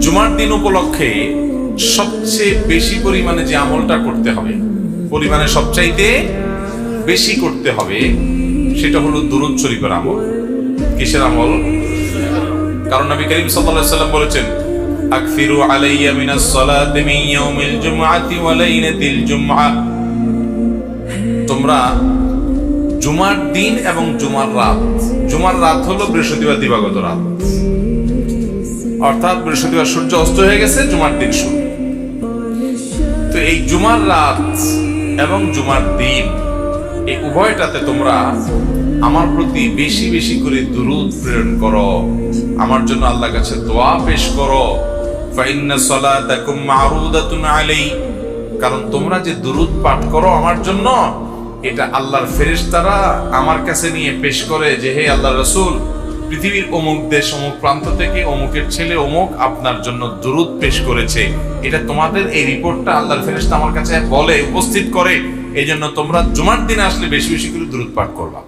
জুমার দিন উপলক্ষে সবচেয়ে বেশি পরিমাণে যে আমলটা করতে হবে, পরিমাণে সবচাইতে বেশি করতে হবে, সেটা হলো দুরূদ শরীফের আমল। কিসের আমল? কারণ নবী করিম সাল্লাল্লাহু আলাইহি ওয়াসাল্লাম বলেছেন, আকফিরু আলাইয়া মিনাস সালাতি মিন ইয়াউমিল জুমআতি ওয়া লাইলাতিল জুমআ। তোমরা জুমার দিন এবং জুমার রাত হলো বৃহস্পতিবার দিবাগত রাত, অর্থাৎ বৃহস্পতিবার সূর্য অস্ত হয়ে গেছে, জুমার দিন শুরু। তো এই জুমার রাত এবং জুমার দিন, এই উভয়টাতে তোমরা আমার প্রতি বেশি বেশি করে দুরূদ প্রেরণ করো, আমার জন্য আল্লাহর কাছে দোয়া পেশ করো। ফাইন্না সালাতাকুম মারুদাতুন আলাই, কারণ তোমরা যে দুরূদ পাঠ করো আমার জন্য, এটা আল্লাহর ফেরেশতারা আমার কাছে নিয়ে পেশ করে যে, হে আল্লাহর রাসূল, পৃথিবীর অমুক দেশ অমুক প্রান্ত থেকে অমুকের ছেলে অমুক আপনার জন্য দুরূদ পেশ করেছে। এটা তোমাদের এই রিপোর্টটা আল্লাহর ফেরেশতা আমার কাছে বলে, উপস্থিত করে। এই জন্য তোমরা জুমার দিনে আসলে বেশি বেশি করে দুরূদ পাঠ করবা।